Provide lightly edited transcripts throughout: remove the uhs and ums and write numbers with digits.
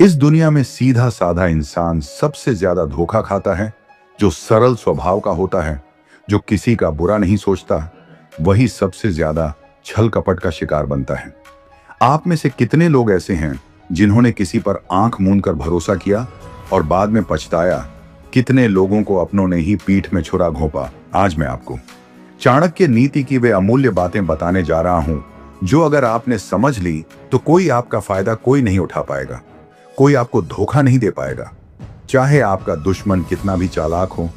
इस दुनिया में सीधा साधा इंसान सबसे ज्यादा धोखा खाता है, जो सरल स्वभाव का होता है, जो किसी का बुरा नहीं सोचता, वही सबसे ज्यादा छल कपट का शिकार बनता है। आप में से कितने लोग ऐसे हैं जिन्होंने किसी पर आंख मूंद कर भरोसा किया और बाद में पछताया? कितने लोगों को अपनों ने ही पीठ में छुरा घोंपा? आज मैं आपको चाणक्य नीति की वे अमूल्य बातें बताने जा रहा हूं, जो अगर आपने समझ ली तो कोई आपका फायदा कोई नहीं उठा पाएगा, कोई आपको धोखा नहीं दे पाएगा। चाहे आपका दुश्मन कितना भी चालाक हो,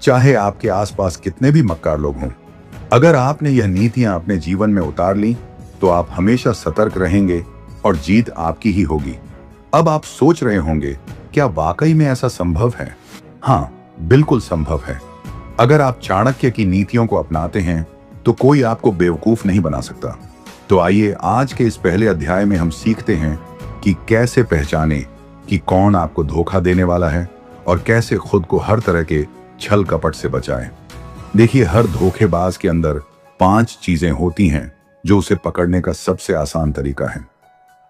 चाहे आपके आसपास कितने भी मक्कार लोग हों, अगर आपने यह नीतियां अपने जीवन में उतार ली तो आप हमेशा सतर्क रहेंगे और जीत आपकी ही होगी। अब आप सोच रहे होंगे, क्या वाकई में ऐसा संभव है? हाँ, बिल्कुल संभव है। अगर आप चाणक्य की नीतियों को अपनाते हैं तो कोई आपको बेवकूफ नहीं बना सकता। तो आइए आज के इस पहले अध्याय में हम सीखते हैं कि कैसे पहचाने कि कौन आपको धोखा देने वाला है और कैसे खुद को हर तरह के छल कपट से बचाएं। देखिए, हर धोखेबाज के अंदर 5 चीजें होती हैं जो उसे पकड़ने का सबसे आसान तरीका है।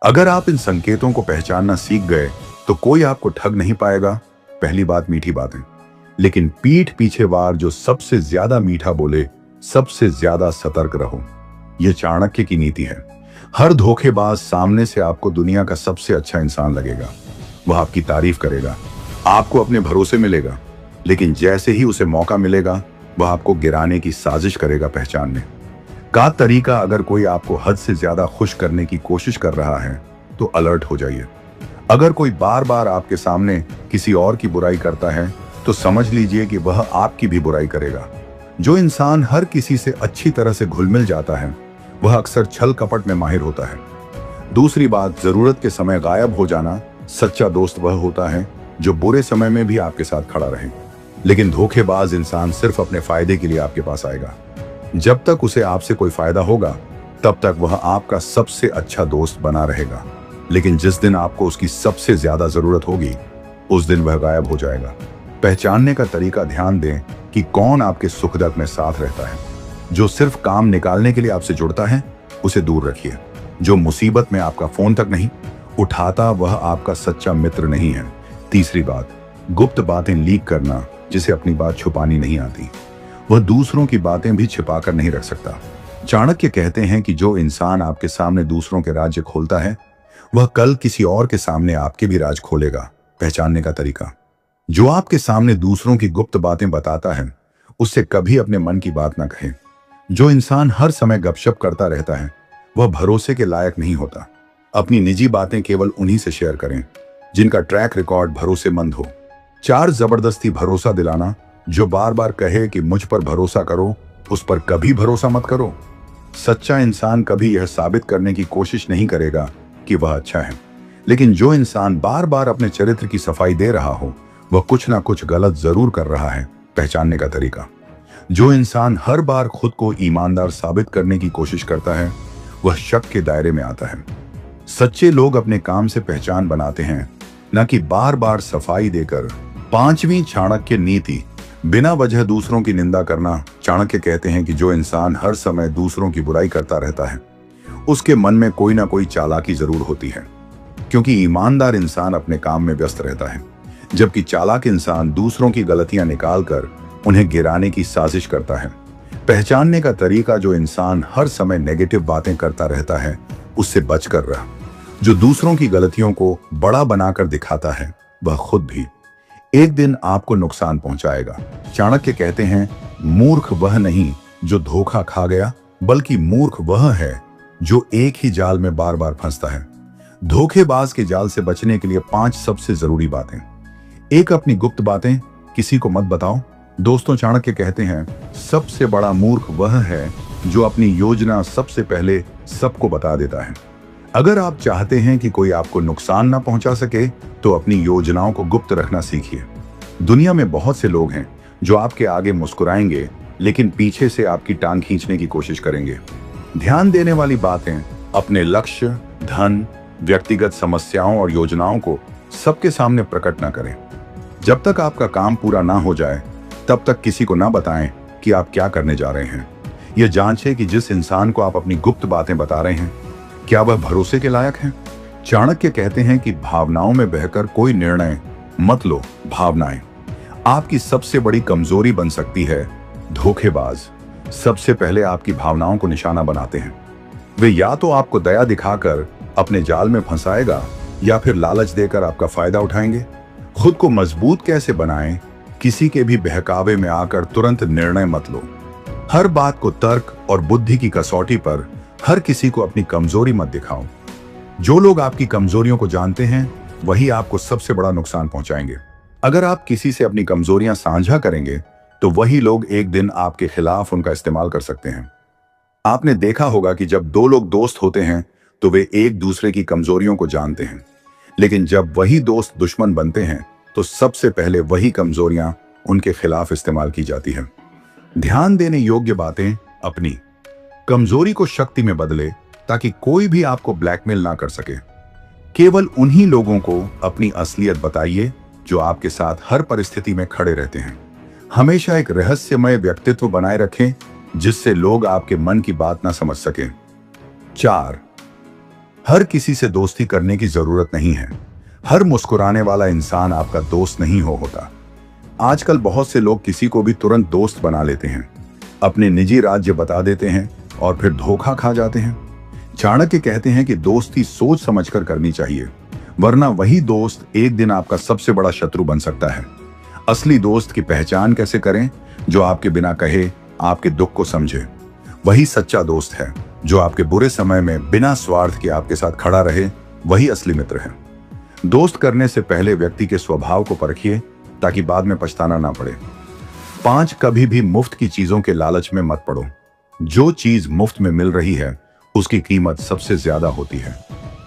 अगर आप इन संकेतों को पहचानना सीख गए तो कोई आपको ठग नहीं पाएगा। पहली बात, मीठी बातें, लेकिन पीठ पीछे वार जो सबसे ज्यादा मीठा बोले, सबसे ज्यादा सतर्क रहो। यह चाणक्य की नीति है। हर धोखेबाज सामने से आपको दुनिया का सबसे अच्छा इंसान लगेगा, वह आपकी तारीफ करेगा, आपको अपने भरोसे में लेगा, लेकिन जैसे ही उसे मौका मिलेगा वह आपको गिराने की साजिश करेगा। पहचानने का तरीका, अगर कोई आपको हद से ज्यादा खुश करने की कोशिश कर रहा है तो अलर्ट हो जाइए। अगर कोई बार बार आपके सामने किसी और की बुराई करता है तो समझ लीजिए कि वह आपकी भी बुराई करेगा। जो इंसान हर किसी से अच्छी तरह से घुल मिल जाता है वह अक्सर छल कपट में माहिर होता है। दूसरी बात, जरूरत के समय गायब हो जाना। सच्चा दोस्त वह होता है जो बुरे समय में भी आपके साथ खड़ा रहे, लेकिन धोखेबाज इंसान सिर्फ अपने फायदे के लिए आपके पास आएगा। जब तक उसे आपसे कोई फायदा होगा तब तक वह आपका सबसे अच्छा दोस्त बना रहेगा, लेकिन जिस दिन आपको उसकी सबसे ज्यादा जरूरत होगी उस दिन वह गायब हो जाएगा। पहचानने का तरीका, ध्यान दें कि कौन आपके सुख दुख में साथ रहता है। जो सिर्फ काम निकालने के लिए आपसे जुड़ता है उसे दूर रखिए। जो मुसीबत में आपका फोन तक नहीं उठाता वह आपका सच्चा मित्र नहीं है। तीसरी बात, गुप्त बातें लीक करना। जिसे अपनी बात छुपानी नहीं आती वह दूसरों की बातें भी छिपा कर नहीं रख सकता। चाणक्य कहते हैं कि जो इंसान आपके सामने दूसरों के राज्य खोलता है वह कल किसी और के सामने आपके भी राज खोलेगा। पहचानने का तरीका, जो आपके सामने दूसरों की गुप्त बातें बताता है उससे कभी अपने मन की बात ना कहें। जो इंसान हर समय गपशप करता रहता है वह भरोसे के लायक नहीं होता। अपनी निजी बातें केवल उन्हीं से शेयर करें जिनका ट्रैक रिकॉर्ड भरोसेमंद हो। 4, जबरदस्ती भरोसा दिलाना। जो बार बार कहे कि मुझ पर भरोसा करो, उस पर कभी भरोसा मत करो। सच्चा इंसान कभी यह साबित करने की कोशिश नहीं करेगा कि वह अच्छा है, लेकिन जो इंसान बार बार अपने चरित्र की सफाई दे रहा हो वह कुछ ना कुछ गलत जरूर कर रहा है। पहचानने का तरीका, जो इंसान हर बार खुद को ईमानदार साबित करने की कोशिश करता है वह शक के दायरे में आता है। सच्चे लोग अपने काम से पहचान बनाते हैं, न कि बार बार सफाई देकर। 5वीं चाणक्य नीति, बिना वजह दूसरों की निंदा करना। चाणक्य कहते हैं कि जो इंसान हर समय दूसरों की बुराई करता रहता है उसके मन में कोई ना कोई चालाकी जरूर होती है, क्योंकि ईमानदार इंसान अपने काम में व्यस्त रहता है, जबकि चालाक इंसान दूसरों की गलतियां निकालकर उन्हें गिराने की साजिश करता है। पहचानने का तरीका, जो इंसान हर समय नेगेटिव बातें करता रहता है उससे बचकर रह। जो दूसरों की गलतियों को बड़ा बनाकर दिखाता है वह खुद भी एक दिन आपको नुकसान पहुंचाएगा। चाणक्य कहते हैं, मूर्ख वह नहीं जो धोखा खा गया, बल्कि मूर्ख वह है जो एक ही जाल में बार बार फंसता है। धोखेबाज के जाल से बचने के लिए 5 सबसे जरूरी बातें। 1, अपनी गुप्त बातें किसी को मत बताओ। दोस्तों, चाणक्य कहते हैं, सबसे बड़ा मूर्ख वह है जो अपनी योजना सबसे पहले सबको बता देता है। अगर आप चाहते हैं कि कोई आपको नुकसान ना पहुंचा सके तो अपनी योजनाओं को गुप्त रखना सीखिए। दुनिया में बहुत से लोग हैं जो आपके आगे मुस्कुराएंगे लेकिन पीछे से आपकी टांग खींचने की कोशिश करेंगे। ध्यान देने वाली बातें, अपने लक्ष्य, धन, व्यक्तिगत समस्याओं और योजनाओं को सबके सामने प्रकट ना करें। जब तक आपका काम पूरा ना हो जाए तब तक किसी को ना बताएं कि आप क्या करने जा रहे हैं। यह जांचें कि जिस इंसान को आप अपनी गुप्त बातें बता रहे हैं क्या वह भरोसे के लायक है। चाणक्य कहते हैं कि भावनाओं में बहकर कोई निर्णय मत लो। भावनाएं आपकी सबसे बड़ी कमजोरी बन सकती है। धोखेबाज सबसे पहले आपकी भावनाओं को निशाना बनाते हैं। वे या तो आपको दया दिखाकर अपने जाल में फंसाएगा या फिर लालच देकर आपका फायदा उठाएंगे। खुद को मजबूत कैसे बनाएं? किसी के भी बहकावे में आकर तुरंत निर्णय मत लो। हर बात को तर्क और बुद्धि की कसौटी पर हर किसी को अपनी कमजोरी मत दिखाओ। जो लोग आपकी कमजोरियों को जानते हैं वही आपको सबसे बड़ा नुकसान पहुंचाएंगे। अगर आप किसी से अपनी कमजोरियां साझा करेंगे तो वही लोग एक दिन आपके खिलाफ उनका इस्तेमाल कर सकते हैं। आपने देखा होगा कि जब दो लोग दोस्त होते हैं तो वे एक दूसरे की कमजोरियों को जानते हैं, लेकिन जब वही दोस्त दुश्मन बनते हैं तो सबसे पहले वही कमजोरियां उनके खिलाफ इस्तेमाल की जाती हैं। ध्यान देने योग्य बातें अपनी कमजोरी को शक्ति में बदले ताकि कोई भी आपको ब्लैकमेल ना कर सके। केवल उन्हीं लोगों को अपनी असलियत बताइए जो आपके साथ हर परिस्थिति में खड़े रहते हैं। हमेशा एक रहस्यमय व्यक्तित्व बनाए रखें जिससे लोग आपके मन की बात ना समझ सके। 4. हर किसी से दोस्ती करने की जरूरत नहीं है। हर मुस्कुराने वाला इंसान आपका दोस्त नहीं होता। आजकल बहुत से लोग किसी को भी तुरंत दोस्त बना लेते हैं, अपने निजी राज्य बता देते हैं और फिर धोखा खा जाते हैं। चाणक्य कहते हैं कि दोस्ती सोच समझकर करनी चाहिए, वरना वही दोस्त एक दिन आपका सबसे बड़ा शत्रु बन सकता है। असली दोस्त की पहचान कैसे करें? जो आपके बिना कहे आपके दुख को समझे। वही सच्चा दोस्त है। जो आपके बुरे समय में बिना स्वार्थ के आपके साथ खड़ा रहे, वही असली मित्र है। दोस्त करने से पहले व्यक्ति के स्वभाव को परखिए ताकि बाद में पछताना ना पड़े। 5. कभी भी मुफ्त की चीजों के लालच में मत पड़ो। जो चीज मुफ्त में मिल रही है उसकी कीमत सबसे ज्यादा होती है।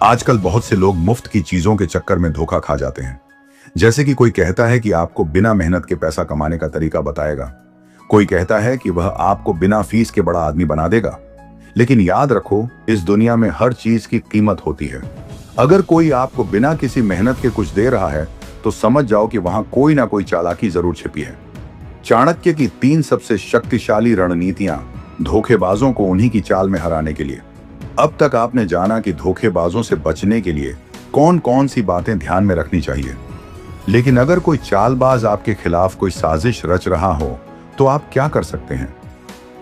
आजकल बहुत से लोग मुफ्त की चीजों के चक्कर में धोखा खा जाते हैं। जैसे कि कोई कहता है कि आपको बिना मेहनत के पैसा कमाने का तरीका बताएगा, कोई कहता है कि वह आपको बिना फीस के बड़ा आदमी बना देगा। लेकिन याद रखो, इस दुनिया में हर चीज की कीमत होती है। अगर कोई आपको बिना किसी मेहनत के कुछ दे रहा है तो समझ जाओ कि वहां कोई ना कोई चालाकी जरूर छिपी है। चाणक्य की 3 सबसे शक्तिशाली रणनीतियां धोखेबाजों को उन्हीं की चाल में हराने के लिए। अब तक आपने जाना कि धोखेबाजों से बचने के लिए कौन कौन सी बातें ध्यान में रखनी चाहिए। लेकिन अगर कोई चालबाज आपके खिलाफ कोई साजिश रच रहा हो तो आप क्या कर सकते हैं?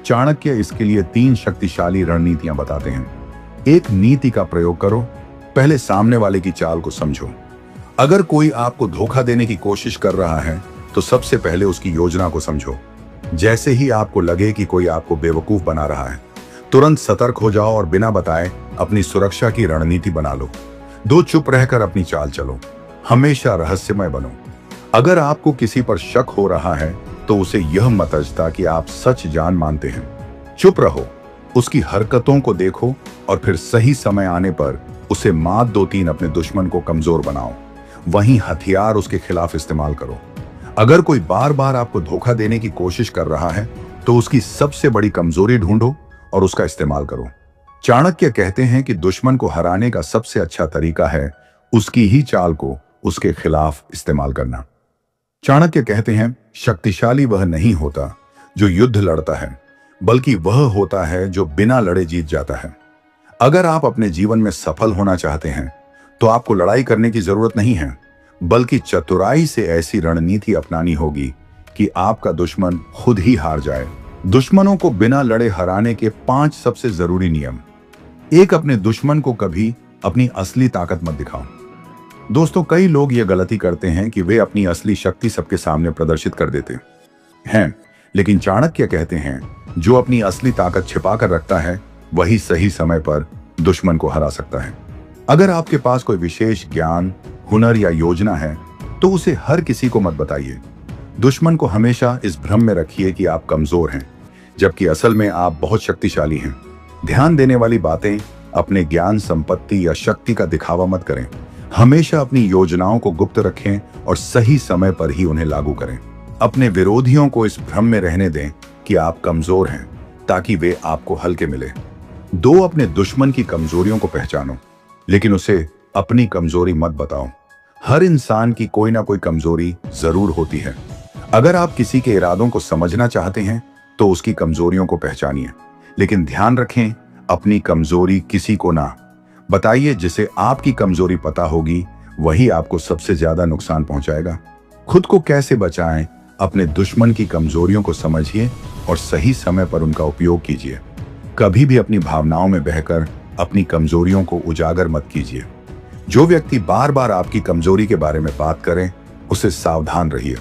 चाणक्य इसके लिए 3 शक्तिशाली रणनीतियां बताते हैं। 1. नीति का प्रयोग करो। पहले सामने वाले की चाल को समझो। अगर कोई आपको धोखा देने की कोशिश कर रहा है तो सबसे पहले उसकी योजना को समझो। जैसे ही आपको लगे कि कोई आपको बेवकूफ बना रहा है, तुरंत सतर्क हो जाओ और बिना बताए अपनी सुरक्षा की रणनीति बना लो। 2. चुप रहकर अपनी चाल चलो। हमेशा रहस्यमय बनो। अगर आपको किसी पर शक हो रहा है तो उसे यह मत अजता कि आप सच जान मानते हैं। चुप रहो, उसकी हरकतों को देखो और फिर सही समय आने पर उसे मात दो। 3. अपने दुश्मन को कमजोर बनाओ, वहीं हथियार उसके खिलाफ इस्तेमाल करो। अगर कोई बार बार आपको धोखा देने की कोशिश कर रहा है तो उसकी सबसे बड़ी कमजोरी ढूंढो और उसका इस्तेमाल करो। चाणक्य कहते हैं कि दुश्मन को हराने का सबसे अच्छा तरीका है उसकी ही चाल को उसके खिलाफ इस्तेमाल करना। चाणक्य कहते हैं, शक्तिशाली वह नहीं होता जो युद्ध लड़ता है, बल्कि वह होता है जो बिना लड़े जीत जाता है। अगर आप अपने जीवन में सफल होना चाहते हैं तो आपको लड़ाई करने की जरूरत नहीं है, बल्कि चतुराई से ऐसी रणनीति अपनानी होगी कि आपका दुश्मन खुद ही हार जाए। दुश्मनों को बिना लड़े हराने के 5 सबसे जरूरी नियम। 1. अपने दुश्मन को कभी अपनी असली ताकत मत दिखाओ। दोस्तों, कई लोग ये गलती करते हैं कि वे अपनी असली शक्ति सबके सामने प्रदर्शित कर देते हैं, लेकिन चाणक्य कहते हैं जो अपनी असली ताकत छिपा कर रखता है वही सही समय पर दुश्मन को हरा सकता है। अगर आपके पास कोई विशेष ज्ञान, हुनर या योजना है तो उसे हर किसी को मत बताइए। दुश्मन को हमेशा इस भ्रम में रखिए कि आप कमजोर हैं, जबकि असल में आप बहुत शक्तिशाली हैं। ध्यान देने वाली बातें, अपने ज्ञान, संपत्ति या शक्ति का दिखावा मत करें। हमेशा अपनी योजनाओं को गुप्त रखें और सही समय पर ही उन्हें लागू करें। अपने विरोधियों को इस भ्रम में रहने दें कि आप कमजोर हैं, ताकि वे आपको हल्के मिले। 2. अपने दुश्मन की कमजोरियों को पहचानो, लेकिन उसे अपनी कमजोरी मत बताओ। हर इंसान की कोई ना कोई कमजोरी जरूर होती है। अगर आप किसी के इरादों को समझना चाहते हैं तो उसकी कमजोरियों को पहचानिए, लेकिन ध्यान रखें अपनी कमजोरी किसी को ना बताइए, जिसे आपकी कमजोरी पता होगी वही आपको सबसे ज्यादा नुकसान पहुंचाएगा। खुद को कैसे बचाएं? अपने दुश्मन की कमजोरियों को समझिए और सही समय पर उनका उपयोग कीजिए। कभी भी अपनी भावनाओं में बहकर अपनी कमजोरियों को उजागर मत कीजिए। जो व्यक्ति बार बार आपकी कमजोरी के बारे में बात करें, उससे सावधान रहिए।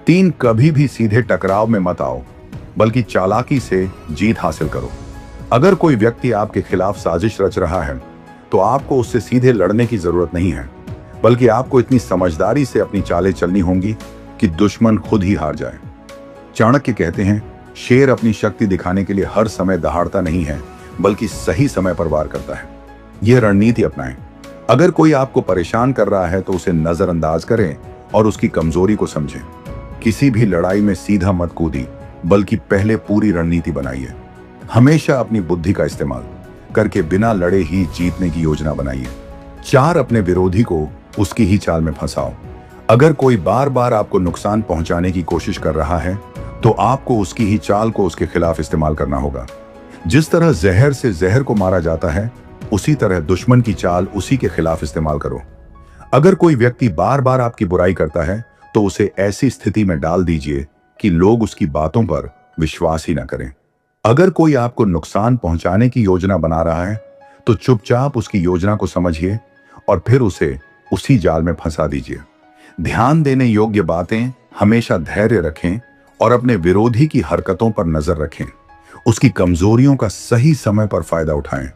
3, कभी भी सीधे टकराव में मत आओ, बल्कि चालाकी से जीत हासिल करो। अगर कोई व्यक्ति आपके खिलाफ साजिश रच रहा है, तो आपको उससे सीधे लड़ने की जरूरत नहीं है, बल्कि आपको इतनी समझदारी से अपनी चालें चलनी होंगी कि दुश्मन खुद ही हार जाए। चाणक्य कहते हैं, शेर अपनी शक्ति दिखाने के लिए हर समय दहाड़ता नहीं है, बल्कि सही समय पर वार करता है। यह रणनीति अपनाएं। अगर कोई आपको परेशान कर रहा है तो उसे नजरअंदाज करें और उसकी कमजोरी को समझें। किसी भी लड़ाई में सीधा मत कूदी, बल्कि पहले पूरी रणनीति बनाइए। हमेशा अपनी बुद्धि का इस्तेमाल करके बिना लड़े ही जीतने की योजना बनाइए। 4, अपने विरोधी को उसकी ही चाल में फंसाओ। अगर कोई बार बार आपको नुकसान पहुंचाने की कोशिश कर रहा है, तो आपको उसकी ही चाल को उसके खिलाफ इस्तेमाल करना होगा। जिस तरह जहर से जहर को मारा जाता है, उसी तरह दुश्मन की चाल उसी के खिलाफ इस्तेमाल करो। अगर कोई व्यक्ति बार बार आपकी बुराई करता है, तो उसे ऐसी स्थिति में डाल दीजिए कि लोग उसकी बातों पर विश्वास ही न करें। अगर कोई आपको नुकसान पहुंचाने की योजना बना रहा है, तो चुपचाप उसकी योजना को समझिए और फिर उसे उसी जाल में फंसा दीजिए। ध्यान देने योग्य बातें, हमेशा धैर्य रखें और अपने विरोधी की हरकतों पर नजर रखें। उसकी कमजोरियों का सही समय पर फायदा उठाएं।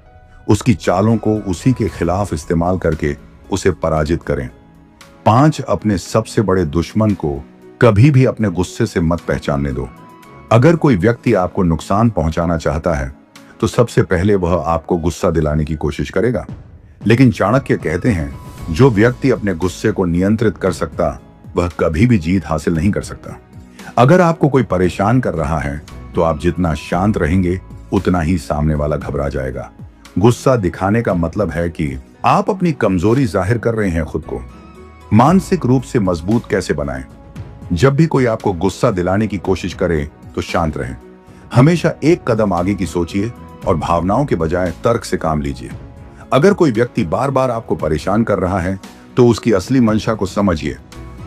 उसकी चालों को उसी के खिलाफ इस्तेमाल करके उसे पराजित करें। 5, अपने सबसे बड़े दुश्मन को कभी भी अपने गुस्से से मत पहचानने दो। अगर कोई व्यक्ति आपको नुकसान पहुंचाना चाहता है, तो सबसे पहले वह आपको गुस्सा दिलाने की कोशिश करेगा। लेकिन चाणक्य कहते हैं, जो व्यक्ति अपने गुस्से को नियंत्रित कर सकता, वह कभी भी जीत हासिल नहीं कर सकता। अगर आपको कोई परेशान कर रहा है, तो आप जितना शांत रहेंगे, उतना ही सामने वाला घबरा जाएगा। गुस्सा दिखाने का मतलब है कि आप अपनी कमजोरी जाहिर कर रहे हैं। खुद को मानसिक रूप से मजबूत कैसे बनाएं? जब भी कोई आपको गुस्सा दिलाने की कोशिश करे, तो शांत रहें। हमेशा एक कदम आगे की सोचिए और भावनाओं के बजाय तर्क से काम लीजिए। अगर कोई व्यक्ति बार बार आपको परेशान कर रहा है, तो उसकी असली मंशा को समझिए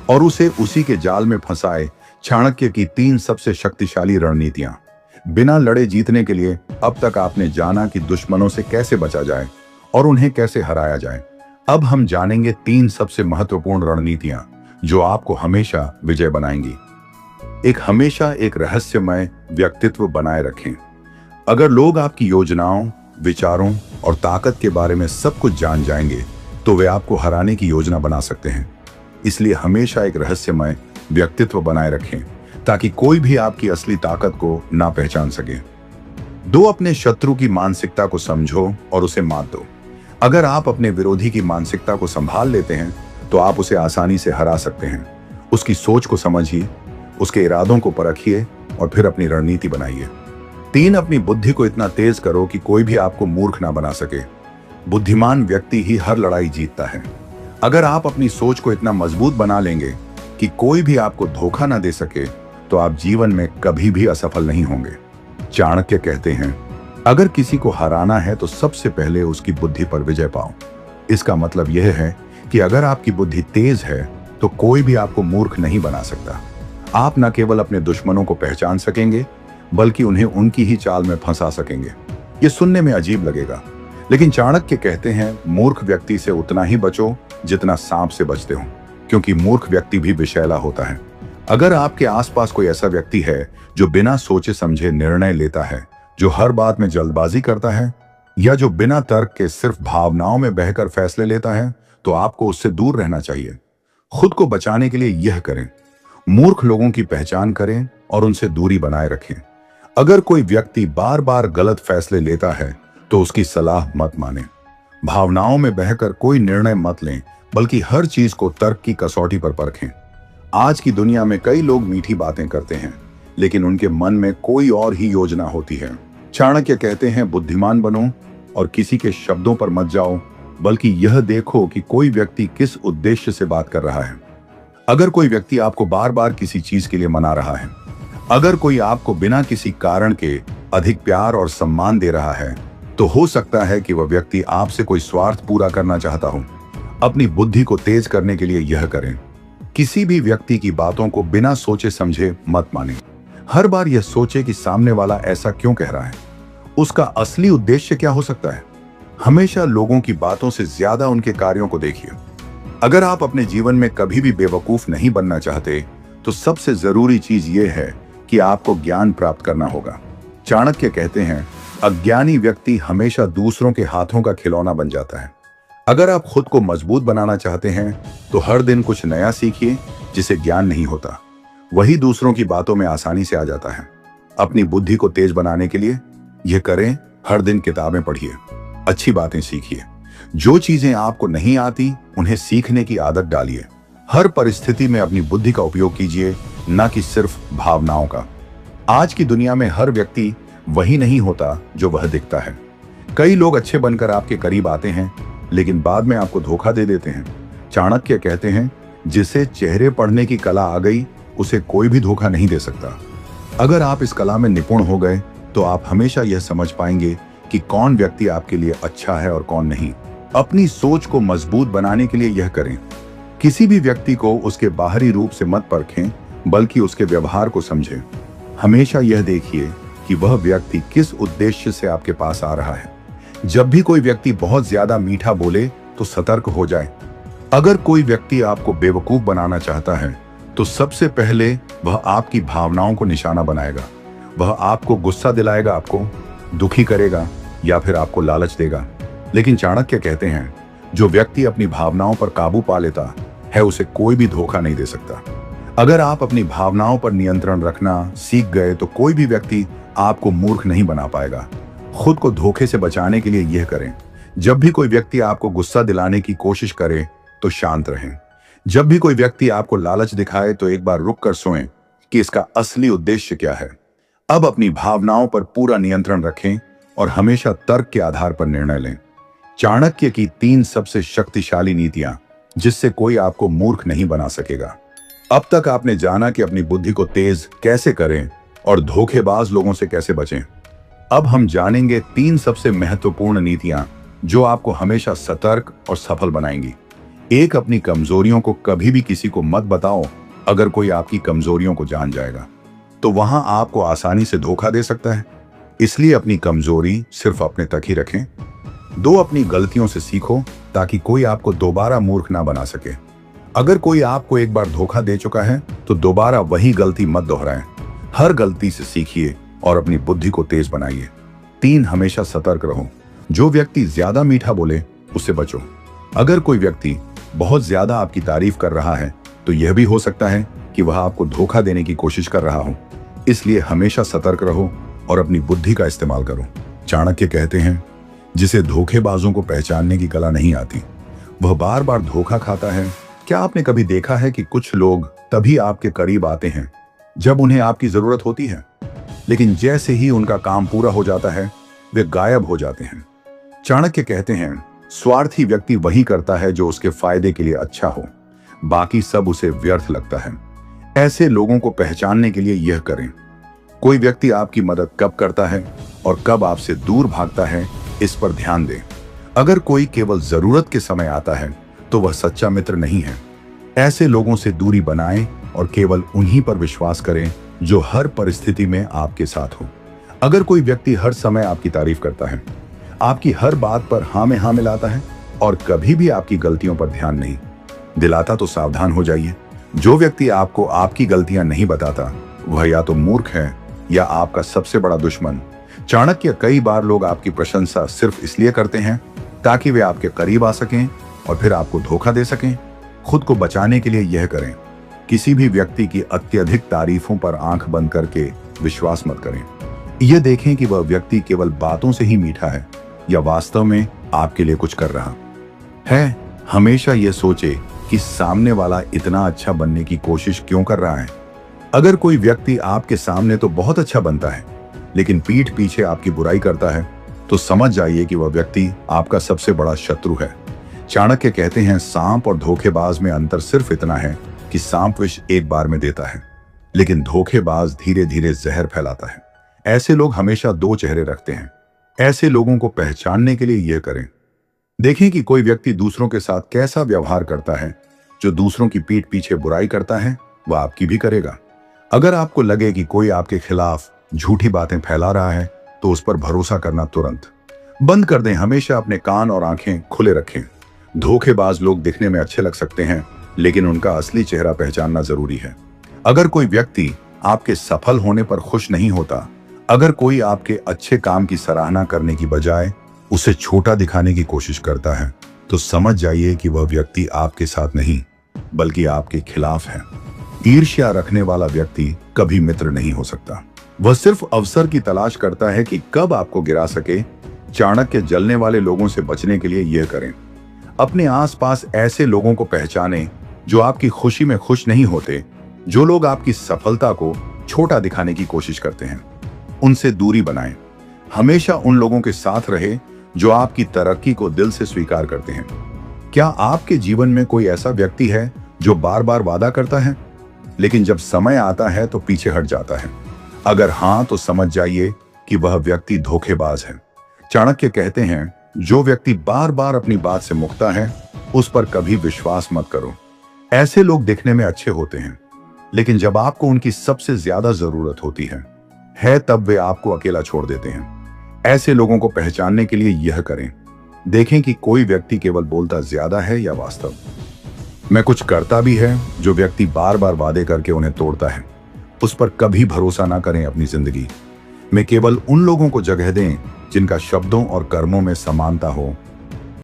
और उसे उसी के जाल में फंसाए। चाणक्य की 3 सबसे शक्तिशाली रणनीतियां। बिना लड़े जीतने के लिए अब तक आपने जाना कि दुश्मनों से कैसे बचा जाए और उन्हें कैसे हराया जाए। अब हम जानेंगे 3 सबसे महत्वपूर्ण रणनीतियां जो आपको हमेशा विजय बनाएंगी। हमेशा एक रहस्यमय व्यक्तित्व बनाए रखें। अगर लोग आपकी योजनाओं, विचारों और ताकत के बारे में सब कुछ जान जाएंगे, तो वे आपको हराने की योजना बना सकते हैं। इसलिए हमेशा एक रहस्यमय व्यक्तित्व बनाए रखें, ताकि कोई भी आपकी असली ताकत को ना पहचान सके। 2, अपने शत्रु की मानसिकता को समझो और उसे मात दो। अगर आप अपने विरोधी की मानसिकता को संभाल लेते हैं, तो आप उसे आसानी से हरा सकते हैं। उसकी सोच को समझिए, उसके इरादों को परखिए और फिर अपनी रणनीति बनाइए। 3, अपनी बुद्धि को इतना तेज करो कि कोई भी आपको मूर्ख ना बना सके। बुद्धिमान व्यक्ति ही हर लड़ाई जीतता है। अगर आप अपनी सोच को इतना मजबूत बना लेंगे कि कोई भी आपको धोखा ना दे सके, तो आप जीवन में कभी भी असफल नहीं होंगे। चाणक्य कहते हैं, अगर किसी को हराना है, तो सबसे पहले उसकी बुद्धि पर विजय पाओ। इसका मतलब यह है कि अगर आपकी बुद्धि तेज है, तो कोई भी आपको मूर्ख नहीं बना सकता। आप न केवल अपने दुश्मनों को पहचान सकेंगे, बल्कि उन्हें उनकी ही चाल में फंसा सकेंगे। ये सुनने में अजीब लगेगा, लेकिन चाणक्य कहते हैं, मूर्ख व्यक्ति से उतना ही बचो जितना सांप से बचते हो, क्योंकि मूर्ख व्यक्ति भी विषैला होता है। अगर आपके आसपास कोई ऐसा व्यक्ति है जो बिना सोचे समझे निर्णय लेता है, जो हर बात में जल्दबाजी करता है, या जो बिना तर्क के सिर्फ भावनाओं में बहकर फैसले लेता है, तो आपको उससे दूर रहना चाहिए। खुद को बचाने के लिए यह करें, मूर्ख लोगों की पहचान करें और उनसे दूरी बनाए रखें। अगर कोई व्यक्ति बार बार गलत फैसले लेता है, तो उसकी सलाह मत मानें। भावनाओं में बहकर कोई निर्णय मत लें, बल्कि हर चीज को तर्क की कसौटी पर परखें। आज की दुनिया में कई लोग मीठी बातें करते हैं, लेकिन उनके मन में कोई और ही योजना होती है। चाणक्य कहते हैं, बुद्धिमान बनो और किसी के शब्दों पर मत जाओ, बल्कि यह देखो कि कोई व्यक्ति किस उद्देश्य से बात कर रहा है। अगर कोई व्यक्ति आपको बार बार किसी चीज के लिए मना रहा है, अगर कोई आपको बिना किसी कारण के अधिक प्यार और सम्मान दे रहा है, तो हो सकता है कि वह व्यक्ति आपसे कोई स्वार्थ पूरा करना चाहता हो। अपनी बुद्धि को तेज करने के लिए यह करें। किसी भी व्यक्ति की बातों को बिना सोचे समझे मत मानें। हर बार यह सोचे कि सामने वाला ऐसा क्यों कह रहा है, उसका असली उद्देश्य क्या हो सकता है। हमेशा लोगों की बातों से ज्यादा उनके कार्यों को देखिए। अगर आप अपने जीवन में कभी भी बेवकूफ नहीं बनना चाहते, तो सबसे जरूरी चीज यह है कि आपको ज्ञान प्राप्त करना होगा। चाणक्य कहते हैं, अज्ञानी व्यक्ति हमेशा दूसरों के हाथों का खिलौना बन जाता है। अगर आप खुद को मजबूत बनाना चाहते हैं, तो हर दिन कुछ नया सीखिए जिसे ज्ञान नहीं होता। वही दूसरों की बातों में आसानी से आ जाता है। अपनी बुद्धि को तेज बनाने के लिए यह करें, हर दिन किताबें पढ़िए, अच्छी बातें सीखिए। जो चीजें आपको नहीं आती, उन्हें सीखने की आदत डालिए। हर परिस्थिति में अपनी बुद्धि का उपयोग कीजिए, न कि सिर्फ भावनाओं का। आज की दुनिया में हर व्यक्ति वही नहीं होता जो वह दिखता है। कई लोग अच्छे बनकर आपके करीब आते हैं, लेकिन बाद में आपको धोखा दे देते हैं। चाणक्य कहते हैं, जिसे चेहरे पढ़ने की कला आ गई, उसे कोई भी धोखा नहीं दे सकता। अगर आप इस कला में निपुण हो गए, तो आप हमेशा यह समझ पाएंगे कि कौन व्यक्ति आपके लिए अच्छा है और कौन नहीं। अपनी सोच को मजबूत बनाने के लिए यह करें। किसी भी व्यक्ति को उसके बाहरी रूप से मत परखें, बल्कि उसके व्यवहार को समझें। हमेशा यह देखिए कि वह व्यक्ति किस उद्देश्य से आपके पास आ रहा है। जब भी कोई व्यक्ति बहुत ज्यादा मीठा बोले, तो सतर्क हो जाए। अगर कोई व्यक्ति आपको बेवकूफ बनाना चाहता है, तो सबसे पहले वह आपकी भावनाओं को निशाना बनाएगा। वह आपको गुस्सा दिलाएगा, आपको दुखी करेगा, या फिर आपको लालच देगा। लेकिन चाणक्य कहते हैं, जो व्यक्ति अपनी भावनाओं पर काबू पा लेता है, उसे कोई भी धोखा नहीं दे सकता। अगर आप अपनी भावनाओं पर नियंत्रण रखना सीख गए, तो कोई भी व्यक्ति आपको मूर्ख नहीं बना पाएगा। खुद को धोखे से बचाने के लिए यह करें, जब भी कोई व्यक्ति आपको गुस्सा दिलाने की कोशिश करे, तो शांत रहें। जब भी कोई व्यक्ति आपको लालच दिखाए, तो एक बार रुक कर सोचें कि इसका असली उद्देश्य क्या है। अब अपनी भावनाओं पर पूरा नियंत्रण रखें और हमेशा तर्क के आधार पर निर्णय लें। चाणक्य की 3 सबसे शक्तिशाली नीतियां, जिससे कोई आपको मूर्ख नहीं बना सकेगा। अब तक आपने जाना कि अपनी बुद्धि को तेज कैसे करें और धोखेबाज लोगों से कैसे बचें। अब हम जानेंगे 3 सबसे महत्वपूर्ण नीतियां जो आपको हमेशा सतर्क और सफल बनाएंगी। 1, अपनी कमजोरियों को कभी भी किसी को मत बताओ। अगर कोई आपकी कमजोरियों को जान जाएगा, तो वहां आपको आसानी से धोखा दे सकता है। इसलिए अपनी कमजोरी सिर्फ अपने तक ही रखें। 2, अपनी गलतियों से सीखो, ताकि कोई आपको दोबारा मूर्ख ना बना सके। अगर कोई आपको एक बार धोखा दे चुका है, तो दोबारा वही गलती मत दोहराएं। हर गलती से सीखिए और अपनी बुद्धि को तेज बनाइए। 3, हमेशा सतर्क रहो। जो व्यक्ति ज्यादा मीठा बोले, उससे बचो। अगर कोई व्यक्ति बहुत ज्यादा आपकी तारीफ कर रहा है, तो यह भी हो सकता है कि वह आपको धोखा देने की कोशिश कर रहा हो। इसलिए हमेशा सतर्क रहो और अपनी बुद्धि का इस्तेमाल करो। चाणक्य कहते हैं, जिसे धोखेबाजों को पहचानने की कला नहीं आती, वह बार बार धोखा खाता है। क्या आपने कभी देखा है कि कुछ लोग तभी आपके करीब आते हैं जब उन्हें आपकी जरूरत होती है, लेकिन जैसे ही उनका काम पूरा हो जाता है, वे गायब हो जाते हैं। चाणक्य कहते हैं, स्वार्थी व्यक्ति वही करता है जो उसके फायदे के लिए अच्छा हो, बाकी सब उसे व्यर्थ लगता है। ऐसे लोगों को पहचानने के लिए यह करें। कोई व्यक्ति आपकी मदद कब करता है और कब आपसे दूर भागता है, इस पर ध्यान दें। अगर कोई केवल जरूरत के समय आता है, तो वह सच्चा मित्र नहीं है। ऐसे लोगों से दूरी बनाएं और केवल उन्हीं पर विश्वास करें जो हर परिस्थिति में आपके साथ हो। अगर कोई व्यक्ति हर समय आपकी तारीफ करता है, आपकी हर बात पर हाँ में हाँ मिलाता है और कभी भी आपकी गलतियों पर ध्यान नहीं दिलाता, तो सावधान हो जाइए। जो व्यक्ति आपको आपकी गलतियां नहीं बताता, वह या तो मूर्ख है या आपका सबसे बड़ा दुश्मन। चाणक्य, कई बार लोग आपकी प्रशंसा सिर्फ इसलिए करते हैं ताकि वे आपके करीब आ सकें और फिर आपको धोखा दे सकें। खुद को बचाने के लिए यह करें, किसी भी व्यक्ति की अत्यधिक तारीफों पर आंख बंद करके विश्वास मत करें। यह देखें कि वह व्यक्ति केवल बातों से ही मीठा है या वास्तव में आपके लिए कुछ कर रहा है। हमेशा यह सोचे कि सामने वाला इतना अच्छा बनने की कोशिश क्यों कर रहा है। अगर कोई व्यक्ति आपके सामने तो बहुत अच्छा बनता है, लेकिन पीठ पीछे आपकी बुराई करता है, तो समझ जाइए कि वह व्यक्ति आपका सबसे बड़ा शत्रु है। चाणक्य कहते हैं, सांप और धोखेबाज में अंतर सिर्फ इतना है कि सांप विष एक बार में देता है, लेकिन धोखेबाज धीरे धीरे जहर फैलाता है। ऐसे लोग हमेशा 2 चेहरे रखते हैं, ऐसे लोगों को पहचानने के लिए यह करें। देखें कि कोई व्यक्ति दूसरों के साथ कैसा व्यवहार करता है। जो दूसरों की पीठ पीछे बुराई करता है वह आपकी भी करेगा। अगर आपको लगे कि कोई आपके खिलाफ झूठी बातें फैला रहा है तो उस पर भरोसा करना तुरंत बंद कर दें। हमेशा अपने कान और आंखें खुले रखें। धोखेबाज लोग दिखने में अच्छे लग सकते हैं, लेकिन उनका असली चेहरा पहचानना जरूरी है। अगर कोई व्यक्ति आपके सफल होने पर खुश नहीं होता, अगर कोई आपके अच्छे काम की सराहना करने की बजाय उसे छोटा दिखाने की कोशिश करता है, तो समझ जाइए कि वह व्यक्ति आपके साथ नहीं बल्कि आपके खिलाफ है। ईर्ष्या रखने वाला व्यक्ति कभी मित्र नहीं हो सकता। वह सिर्फ अवसर की तलाश करता है कि कब आपको गिरा सके। चाणक्य जलने वाले लोगों से बचने के लिए यह करें। अपने आसपास ऐसे लोगों को पहचानें जो आपकी खुशी में खुश नहीं होते। जो लोग आपकी सफलता को छोटा दिखाने की कोशिश करते हैं, उनसे दूरी बनाएं। हमेशा उन लोगों के साथ रहे जो आपकी तरक्की को दिल से स्वीकार करते हैं। क्या आपके जीवन में कोई ऐसा व्यक्ति है जो बार बार वादा करता है लेकिन जब समय आता है तो पीछे हट जाता है? अगर हां, तो समझ जाइए कि वह व्यक्ति धोखेबाज है। चाणक्य कहते हैं, जो व्यक्ति बार बार अपनी बात से मुकता है उस पर कभी विश्वास मत करो। ऐसे लोग दिखने में अच्छे होते हैं, लेकिन जब आपको उनकी सबसे ज्यादा जरूरत होती है तब वे आपको अकेला छोड़ देते हैं। ऐसे लोगों को पहचानने के लिए यह करें। देखें कि कोई व्यक्ति केवल बोलता ज्यादा है या वास्तव में कुछ करता भी है। जो व्यक्ति बार बार वादे करके उन्हें तोड़ता है, उस पर कभी भरोसा ना करें। अपनी जिंदगी में केवल उन लोगों को जगह दें जिनका शब्दों और कर्मों में समानता हो।